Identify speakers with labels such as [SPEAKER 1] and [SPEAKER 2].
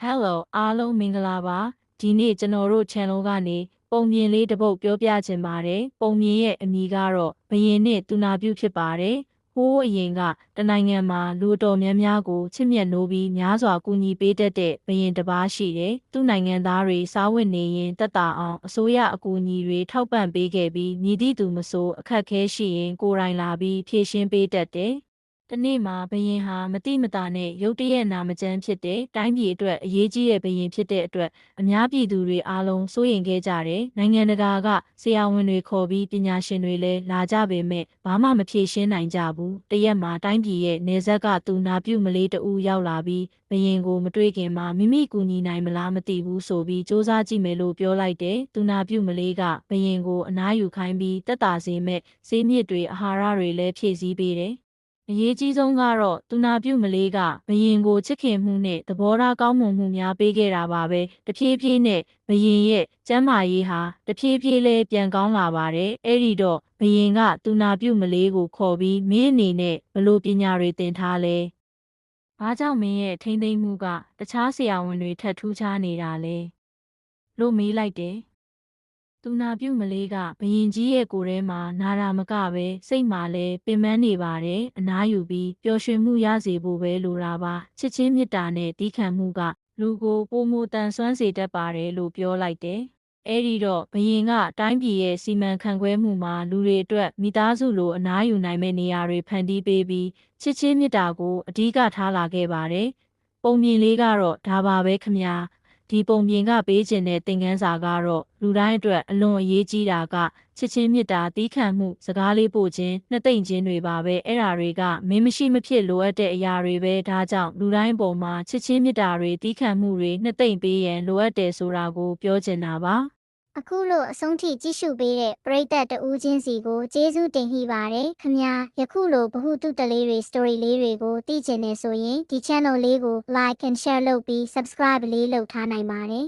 [SPEAKER 1] Hello အားလုံးမင်္ဂလာပါဒီနေ့ကျွန်တော်တို့ channel ကနေပုံမြင်လေးတစ်ပုဒ်ပြောပြချင်ပါတယ်ပုံမြင်ရဲ့အမည်ကတော့ဘယင်နဲ့သူနာပြုဖြစ်ပါတယ်ဟိုးအရင်ကတနိုင်ငံမှာလူတော်များများကိုချစ်မြတ်နိုးပြီးများစွာကူညီပေးတတ်တဲ့ဘယင်တစ်ပါးရှိတယ်သူနိုင်ငံသားတွေစားဝတ်နေရင်တက်တာအောင်အစိုးရအကူအညီတွေထောက်ပံ့ပေးခဲ့ပြီးမြည်သည့်သူမဆိုအခက်ခဲရှိရင်ကိုယ်တိုင်လာပြီးဖြေရှင်းပေးတတ်တယ်တနေ့မှာဘယင်ဟာမတိမတာနဲ့ရုတ်တရက်နာမကျန်းဖြစ်တဲ့တိုင်းပြည်အတွက်အရေးကြီးတဲ့ဘယင်ဖြစ်တဲ့အတွက်အများပြည်သူတွေအားလုံးစိုးရိမ်ခဲ့ကြတယ်။နိုင်ငံတကာကဆရာဝန်တွေခေါ်ပြီးပညာရှင်တွေလည်းလာကြပေမဲ့ဘာမှမဖြေရှင်းနိုင်ကြဘူး။တရက်မှာတိုင်းပြည်ရဲ့နေဆက်ကသူနာပြုမလေးတဦးရောက်လာပြီးဘယင်ကိုမတွေ့ခင်မှာမိမိကူညီနိုင်မလားမသိဘူးဆိုပြီးစူးစမ်းကြည့်မယ်လို့ပြောလိုက်တယ်။သူနာပြုမလေးကဘယင်ကိုအနားယူခိုင်းပြီးတက်တာစေမဲ့ဆေးမြစ်တွေအာဟာရတွေလည်းဖြည့်ဆည်းပေးတယ်။အရေးကြီးဆုံးကတော့သူနာပြုမလေးကဘယင်ကိုချစ်ခင်မှုနဲ့သဘောထားကောင်းမွန်မှုများပေးခဲ့တာပါပဲတဖြည်းဖြည်းနဲ့ဘယင်ရဲ့ကျန်းမာရေးဟာတဖြည်းဖြည်းလေးပြန်ကောင်းလာပါတယ်အဲ့ဒီတော့ဘယင်ကသူနာပြုမလေးကိုခေါ်ပြီးမင်းအနေနဲ့ဘလို့ပညာတွေသင်ထားလဲဘာကြောင့်မင်းရဲ့ထိမ့်သိမ့်မှုကတခြားဆရာဝန်တွေထပ်ထူးခြားနေတာလဲလို့မေးလိုက်တယ်သူနာပြုမလေးကဘယင်ကြီးရဲ့ကိုယ်ထဲမှာနာတာမကပဲစိတ်မှာလည်းပင်ပန်းနေပါတယ်အနားယူပြီးပျော်ရွှင်မှုရစေဖို့ပဲလိုတာပါချစ်ချင်းမေတ္တာနဲ့တီးခံမှုကလူကိုပိုမိုတန်ဆွမ်းစေတတ်ပါတယ်လို့ပြောလိုက်တယ်အဲ့ဒီတော့ဘယင်ကတိုင်းပြည်ရဲ့စီမံခန့်ခွဲမှုမှာလူတွေအတွက်မိသားစုလိုအနားယူနိုင်မယ့်နေရာတွေဖန်တီးပေးပြီးချစ်ချင်းမေတ္တာကိုအဓိကထားလာခဲ့ပါတယ်ပုံမြင်လေးကတော့ဒါပါပဲခမညာဒီပုံပြင်ကပေးခြင်းတဲ့သင်ခန်းစာကတော့လူတိုင်းအတွက်အလွန်အရေးကြီးတာကချစ်ချင်းမေတ္တာတီးခံမှုစကားလေးပို့ခြင်းနှစ်သိမ့်ခြင်းတွေပါပဲအဲ့ဒါတွေကမင်းမရှိမဖြစ်လိုအပ်တဲ့အရာတွေပဲဒါကြောင့်လူတိုင်းပေါ်မှာချစ်ချင်းမေတ္တာတွေတီးခံမှုတွေနှစ်သိမ့်ပေးရန်လိုအပ်တယ်ဆိုတာကိုပြောချင်တာပါ
[SPEAKER 2] အခုလို့အဆုံးထိကြည့်ရှုပေးတဲ့ပရိသတ်တဦးချင်းစီကိုကျေးဇူးတင်ရှိပါတယ်ခင်ဗျာယခုလိုဗဟုသုတလေးတွေ story လေးတွေကိုသိချင်နေဆိုရင်ဒီ channel လေးကို like and share လုပ်ပြီး subscribe လေးလုပ်ထားနိုင်ပါတယ်